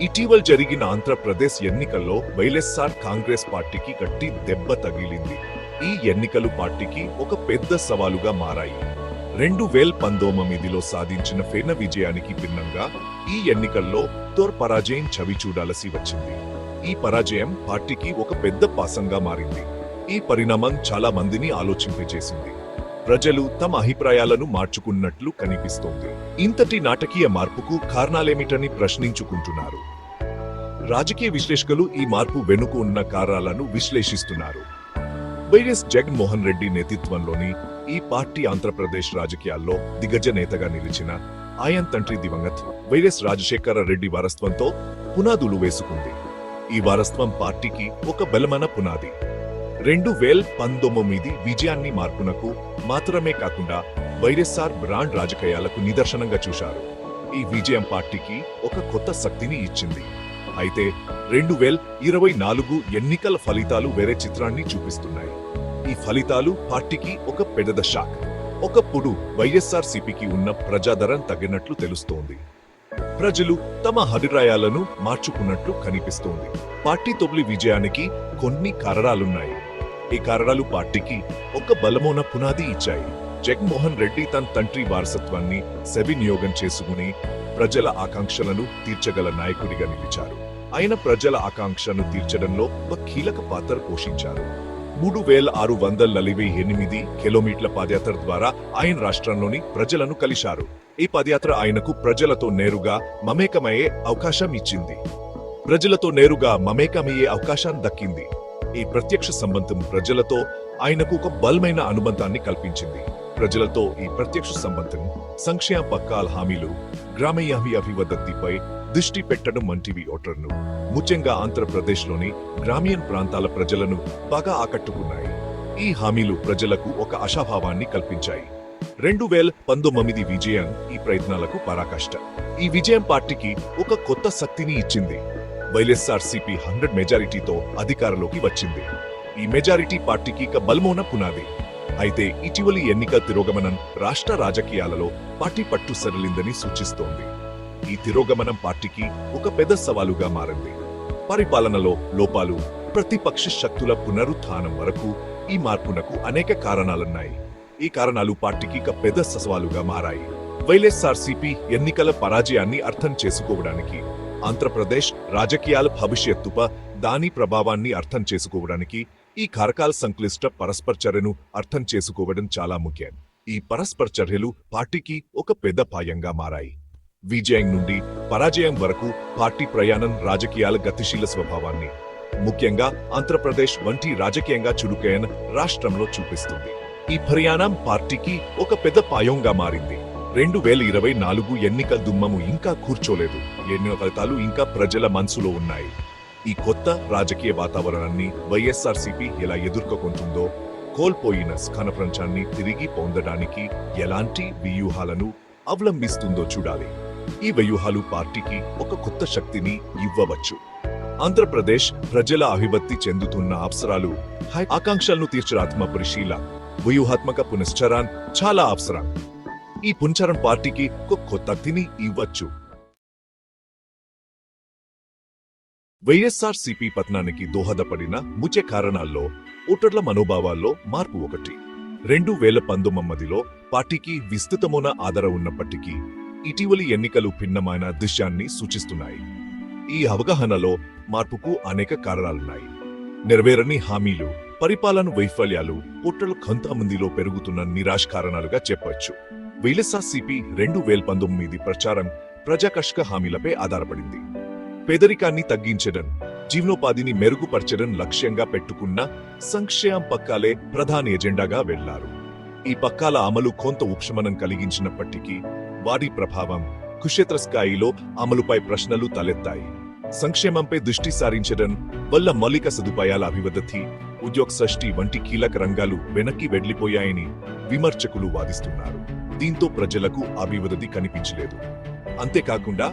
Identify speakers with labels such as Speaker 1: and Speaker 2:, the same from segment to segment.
Speaker 1: ఇటీవల జరిగిన ఆంధ్రప్రదేశ్ ఎన్నికల్లో వైఎస్ఆర్ కాంగ్రెస్ పార్టీకి గట్టి దెబ్బ తగిలింది. ఈ ఎన్నికలు పార్టీకి ఒక పెద్ద సవాలుగా మారాయి. 2019లో సాధించిన ఫెన విజయానికి భిన్నంగా ఈ ఎన్నికల్లో తోర్ పరాజయం చవిచూడాల్సి వచ్చింది. ఈ పరాజయం పార్టీకి ఒక పెద్ద పాసంగా మారింది. ఈ పరిణామం చాలా మందిని ఆలోచింపజేసింది. ప్రజలు తమ అభిప్రాయాలను మార్చుకున్నట్లు కనిపిస్తోంది. ఇంతటి నాటకీయ మార్పుకు కారణాలేమిటని ప్రశ్నించుకుంటున్నారు. రాజకీయ విశ్లేషకులు ఈ మార్పు వెనుక ఉన్న కారణాలను విశ్లేషిస్తున్నారు. వైఎస్ జగన్మోహన్ రెడ్డి నేతృత్వంలోని ఈ పార్టీ ఆంధ్రప్రదేశ్ రాజకీయాల్లో దిగ్గజ నేతగా నిలిచిన ఆయన తండ్రి దివంగత్ వైఎస్ రాజశేఖర రెడ్డి వారసత్వంతో పునాదులు వేసుకుంది. ఈ వారసత్వం పార్టీకి ఒక బలమైన పునాది. 2019 విజయాన్ని మార్పునకు మాత్రమే కాకుండా వైఎస్ఆర్ బ్రాండ్ రాజకీయాలకు నిదర్శనంగా చూశారు. ఈ విజయం పార్టీకి ఒక కొత్త శక్తిని ఇచ్చింది. అయితే 2024 ఎన్నికల ఫలితాలు వేరే చిత్రాన్ని చూపిస్తున్నాయి. ఈ ఫలితాలు పార్టీకి ఒక పెద్ద షాక్. ఒకప్పుడు వైఎస్ఆర్ సిపికి ఉన్న ప్రజాదరణ తగ్గినట్లు తెలుస్తోంది. ప్రజలు తమ అభిప్రాయాలను మార్చుకున్నట్లు కనిపిస్తోంది. పార్టీ తొలి విజయానికి కొన్ని కారణాలున్నాయి. ఈ కారణాలు పార్టీకి ఒక బలమైన పునాది ఇచ్చాయి. జగన్మోహన్ రెడ్డి తన తండ్రి వారసత్వాన్ని సద్వినియోగం చేసుకుని ప్రజల ఆకాంక్షలను తీర్చగల నాయకుడిగా నిలిచారు. ఆయన ప్రజల ఆకాంక్షను తీర్చడంలో ఒక కీలక పాత్ర పోషించారు. 3648 కిలోమీటర్ల పాదయాత్ర ద్వారా ఆయన రాష్ట్రంలోని ప్రజలను కలిశారు. ఈ పాదయాత్ర ఆయనకు ప్రజలతో నేరుగా మమేకమయ్యే అవకాశం ఇచ్చింది. ప్రజలతో నేరుగా మమేకమయ్యే అవకాశం దక్కింది. ఈ ప్రత్యక్ష సంబంధం ప్రజలతో ఆయనకు ఒక బలమైన అనుబంధాన్ని కల్పించింది. ప్రజలతో ఈ ప్రత్యక్ష సంబంధం సంక్షేమ పథకాల హామీలు, గ్రామీణ అభివృద్ధిపై దృష్టి పెట్టడం వంటివి ఓటర్ను, ముఖ్యంగా ఆంధ్రప్రదేశ్లోని గ్రామీణ ప్రాంతాల ప్రజలను బాగా ఆకట్టుకున్నాయి. ఈ హామీలు ప్రజలకు ఒక ఆశాభావాన్ని కల్పించాయి. 2019 విజయం ఈ ప్రయత్నాలకు పరాకాష్ట. ఈ విజయం పార్టీకి ఒక కొత్త శక్తిని ఇచ్చింది. వైఎస్ఆర్ సిపి 100 మెజారిటీతో అధికారంలోకి వచ్చింది. ఈ మెజారిటీ పార్టీకి ఒక బలమైన పునాది. అయితే ఇటీవలి ఎన్నికల తిరోగమనం రాష్ట్ర రాజకీయాలలో పార్టీ పట్టు సడలిందని సూచిస్తోంది. ఈ తిరోగమనం పార్టీకి ఒక పెద్ద సవాలుగా మారింది. పరిపాలనలో లోపాలు, ప్రతిపక్ష శక్తుల పునరుత్థానం వరకు ఈ మార్పునకు అనేక కారణాలున్నాయి. ఈ కారణాలు పార్టీకి ఒక పెద్ద సవాలుగా మారాయి. వైఎస్ఆర్సీపీ ఎన్నికల పరాజయాన్ని అర్థం చేసుకోవడానికి, ఆంధ్రప్రదేశ్ రాజకీయాల భవిష్యత్తుపై దాని ప్రభావాన్ని అర్థం చేసుకోవడానికి ఈ కారకాల సంక్లిష్ట పరస్పర చర్యను అర్థం చేసుకోవడం చాలా ముఖ్యం. ఈ పరస్పర చర్యలు పార్టీకి ఒక పెద్ద పాయంగా మారాయి. విజయం నుండి పరాజయం వరకు పార్టీ ప్రయాణం రాజకీయాల గతిశీల స్వభావాన్ని, ముఖ్యంగా ఆంధ్రప్రదేశ్ వంటి రాజకీయంగా చురుకైన రాష్ట్రంలో చూపిస్తుంది. ఈ ప్రయాణం పార్టీకి ఒక పెద్ద పాయంగా మారింది. 2024 ఎన్నికల దుమ్మము ఇంకా కూర్చోలేదు. ఎన్నికల ఫలితాలు ఇంకా ప్రజల మనసులో ఉన్నాయి. ఈ కొత్త రాజకీయ వాతావరణాన్ని వైఎస్ఆర్సీపీ ఎలా ఎదుర్కొంటుందో, కోల్పోయిన స్థానప్రంచాన్ని తిరిగి పొందడానికి ఎలాంటి వ్యూహాలను అవలంబిస్తుందో చూడాలి. ఈ వ్యూహాలు పార్టీకి ఒక కొత్త శక్తిని ఇవ్వవచ్చు. ఆంధ్రప్రదేశ్ ప్రజల అభివృద్ధి చెందుతున్న అవసరాలు, ఆకాంక్షలను తీర్చరాత్మ పరిశీలన, వ్యూహాత్మక పునశ్చరణ చాలా అవసరం. ఈ పునశ్చరణ పార్టీకి ఒక కొత్త శక్తిని ఇవ్వచ్చు. వైఎస్ఆర్సీపీ పతనానికి దోహదపడిన ముఖ్య కారణాల్లో ఓటర్ల మనోభావాల్లో మార్పు ఒకటి. 2019లో పార్టీకి విస్తృతమైన ఆదరణ ఉన్నప్పటికీ ఇటీవలి ఎన్నికలు భిన్నమైన దృశ్యాన్ని సూచిస్తున్నాయి. ఈ అవగాహనలో మార్పుకు అనేక కారణాలున్నాయి. నెరవేరని హామీలు, పరిపాలన వైఫల్యాలు ఓటర్ల కొంతమందిలో పెరుగుతున్న నిరాశ కారణాలుగా చెప్పవచ్చు. వైఎస్ఆర్సీపీ 2019 ప్రచారం ప్రజాకర్షక హామీలపై ఆధారపడింది. పేదరికాన్ని తగ్గించడం, జీవనోపాధిని మెరుగుపరచడం లక్ష్యంగా పెట్టుకున్న సంక్షేమ పథకాలే ప్రధాన ఎజెండాగా వెళ్లారు. ఈ పథకాల అమలు కొంత ఉపశమనం కలిగించినప్పటికీ వాటి ప్రభావం, క్షేత్రస్థాయిలో అమలుపై ప్రశ్నలు తలెత్తాయి. సంక్షేమంపై దృష్టి సారించడం వల్ల మౌలిక సదుపాయాల అభివృద్ధి, ఉద్యోగ సృష్టి వంటి కీలక రంగాలు వెనక్కి వెళ్లిపోయాయని విమర్శకులు వాదిస్తున్నారు. దీంతో ప్రజలకు అభివృద్ధి కనిపించలేదు. అంతేకాకుండా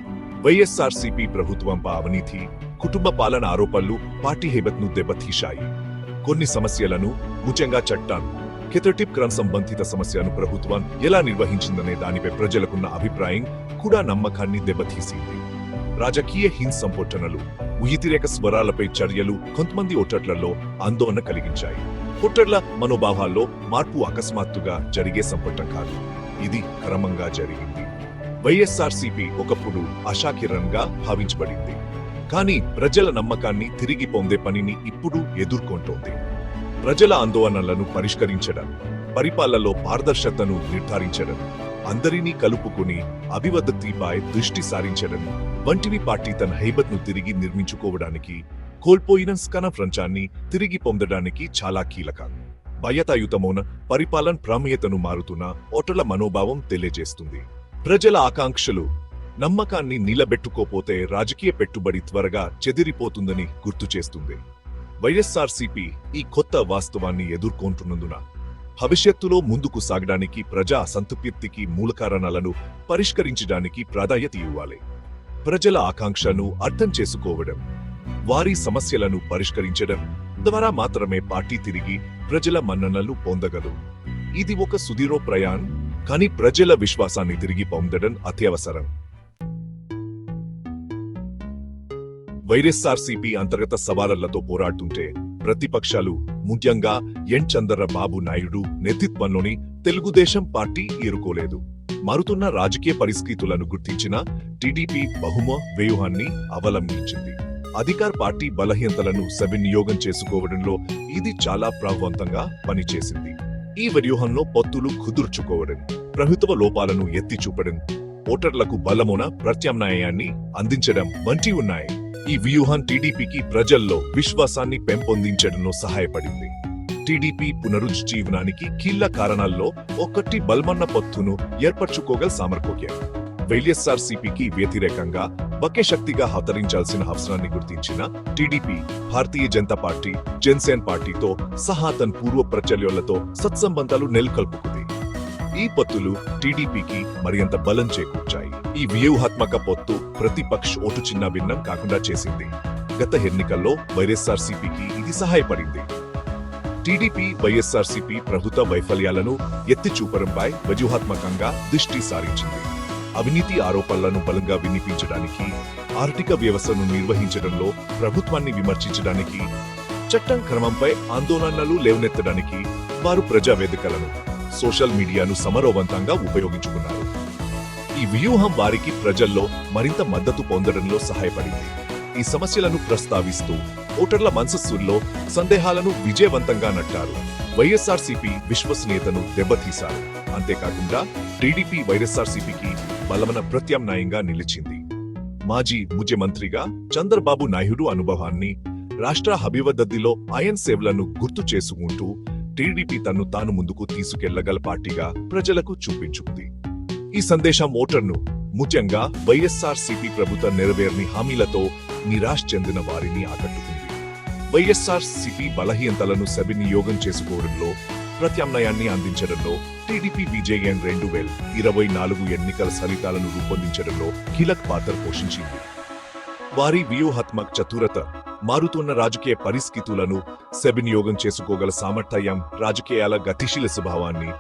Speaker 1: వైఎస్ఆర్సీపీ ప్రభుత్వంపై అవినీతి, కుటుంబ పాలన ఆరోపణలు పార్టీ హైబత్ను దెబ్బతీశాయి. కొన్ని సమస్యలను, ముఖ్యంగా చట్టాలు, కేంద్రటిప్ సంబంధిత సమస్యను ప్రభుత్వం ఎలా నిర్వహించిందనే దానిపై ప్రజలకున్న అభిప్రాయం కూడా నమ్మకాన్ని దెబ్బతీసింది. రాజకీయ హింసంపోటనలు, వ్యతిరేక స్వరాలపై చర్యలు కొంతమంది ఓటర్లలో ఆందోళన కలిగించాయి. ఓటర్ల మనోభావాల్లో మార్పు అకస్మాత్తుగా జరిగే సంపటం కాదు, ఇది క్రమంగా జరిగింది. వైఎస్ఆర్సీపీ ఒకప్పుడు ఆశాకిరణంగా భావించబడింది. కానీ ప్రజల నమ్మకాన్ని తిరిగి పొందే పనిని ఇప్పుడు ఎదుర్కొంటోంది. ప్రజల ఆందోళనలను పరిష్కరించడం, పరిపాలనలో పారదర్శకతను నిర్ధారించడం, అందరినీ కలుపుకుని అభివృద్ధిపై దృష్టి సారించడం వంటివి పార్టీ తన హైబత్ను తిరిగి నిర్మించుకోవడానికి, కోల్పోయిన స్కనఫ్రంచాన్ని తిరిగి పొందడానికి చాలా కీలకం. భయతాయుతమైన పరిపాలన ప్రాముఖ్యతను మారుతున్న ఓటర్ల మనోభావం తెలియజేస్తుంది. ప్రజల ఆకాంక్షలు, నమ్మకాన్ని నిలబెట్టుకోపోతే రాజకీయ పెట్టుబడి త్వరగా చెదిరిపోతుందని గుర్తు చేస్తుంది. వైఎస్ఆర్సీపీ ఈ కొత్త వాస్తవాన్ని ఎదుర్కొంటున్నందున భవిష్యత్తులో ముందుకు సాగడానికి ప్రజా సంతృప్తికి మూల కారణాలను పరిష్కరించడానికి ప్రాధాన్యత ఇవ్వాలి. ప్రజల ఆకాంక్షను అర్థం చేసుకోవడం, వారి సమస్యలను పరిష్కరించడం ద్వారా మాత్రమే పార్టీ తిరిగి ప్రజల మన్ననలు పొందగలదు. ఇది ఒక సుదీర్ఘ ప్రయాణం, కానీ ప్రజల విశ్వాసాన్ని తిరిగి పొందడం అత్యవసరం. వైఎస్ఆర్సీపీ అంతర్గత సవాళ్లతో పోరాడుతుంటే ప్రతిపక్షాలు, ముఖ్యంగా ఎన్ చంద్రబాబు నాయుడు నేతృత్వంలోని తెలుగుదేశం పార్టీ ఎరుకోలేదు. మారుతున్న రాజకీయ పరిస్థితులను గుర్తించిన టీడీపీ వ్యూహాన్ని అవలంబించింది. అధికార పార్టీ బలహీనతలను సద్వినియోగం చేసుకోవడంలో ఇది చాలా ప్రభావవంతంగా పనిచేసింది. ఈ వ్యూహంలో పొత్తులు కుదుర్చుకోవడం, ప్రభుత్వ లోపాలను ఎత్తి చూపడం, ఓటర్లకు బలమైన ప్రత్యామ్నాయాన్ని అందించడం వంటి ఉన్నాయి. ఈ వ్యూహం టీడీపీకి ప్రజల్లో విశ్వాసాన్ని పెంపొందించడంలో సహాయపడింది. టీడీపీ పునరుజ్జీవనానికి కీలక కారణాల్లో ఒకటి బలమన్న పొత్తును ఏర్పరచుకోగల సామర్థ్యం. వైఎస్ఆర్సీపీకి వ్యతిరేకంగా ఒకే శక్తిగా అవతరించాల్సిన అవసరాన్ని గుర్తించిన టీడీపీ, భారతీయ జనతా పార్టీ, జనసేన పార్టీతో సహా తన పూర్వ ప్రచల్యాలతో సత్సంబంధాలు నెలకొల్పుకుంది. ఈ పొత్తులు టీడీపీకి మరింత బలం చేకూర్చాయి. ఈ వ్యూహాత్మక పొత్తు ప్రతిపక్ష ఓటు చిన్న భిన్నం కాకుండా చేసింది. గత ఎన్నికల్లో వైఎస్ఆర్సీపీకి ఇది సహాయపడింది. టీడీపీ వైఎస్ఆర్సీపీ ప్రభుత్వ వైఫల్యాలను ఎత్తి చూపడంపై వ్యూహాత్మకంగా దృష్టి సారించింది. అవినీతి ఆరోపణలను బలంగా వినిపించడానికి, ఆర్థిక వ్యవస్థను నిర్వహించడంలో ప్రభుత్వాన్ని విమర్శించడానికి, చట్టం క్రమంపై ఆందోళనలు లేవనెత్తడానికి వారు ప్రజావేదికలను, సోషల్ మీడియాను సమరోవంతంగా ఉపయోగించుకున్నారు. ఈ వ్యూహం వారికి ప్రజల్లో మరింత మద్దతు పొందడంలో సహాయపడింది. ఈ సమస్యలను ప్రస్తావిస్తూ ఓటర్ల మనస్సుల్లో సందేహాలను విజయవంతంగా నట్టారు. వైఎస్ఆర్సీపీ విశ్వసనీయతను దెబ్బతీశారు. అంతేకాకుండా టీడీపీ వైఎస్ఆర్సీపీకి బలమైన ప్రత్యామ్నాయంగా నిలిచింది. మాజీ ముఖ్యమంత్రిగా చంద్రబాబు నాయుడు అనుభవాన్ని, రాష్ట్ర అభివృద్ధిలో ఆయన సేవలను గుర్తు చేసుకుంటూ టీడీపీ తన్ను తాను ముందుకు తీసుకెళ్లగల పార్టీగా ప్రజలకు చూపించుకుంది. ఈ సందేశం ఓటర్ను, ముఖ్యంగా వైఎస్ఆర్సీపీ ప్రభుత్వ నెరవేర్ని హామీలతో నిరాశ చెందిన వారిని ఆకట్టుకుంది. వైఎస్ఆర్సీపీ బలహీనతలను సద్వినియోగం చేసుకోవడంలో, ప్రత్యామ్నాయాన్ని అందించడంలో టీడీపీ విజయన్ 2024 ఎన్నికల ఫలితాలను రూపొందించడంలో కీలక పాత్ర పోషించింది. వారి వ్యూహాత్మక చతురత, మారుతున్న రాజకీయ పరిస్థితులను సద్వినియోగం చేసుకోగల సామర్థ్యం, రాజకీయాల గతిశీల స్వభావాన్ని,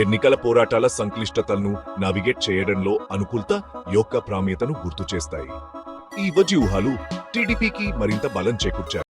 Speaker 1: ఎన్నికల పోరాటాల సంక్లిష్టతలను నావిగేట్ చేయడంలో అనుకూలత యొక్క ప్రాముఖ్యతను గుర్తు చేస్తాయి. ఈ వ్యూహాలు టీడీపీకి మరింత బలం చేకూర్చాయి.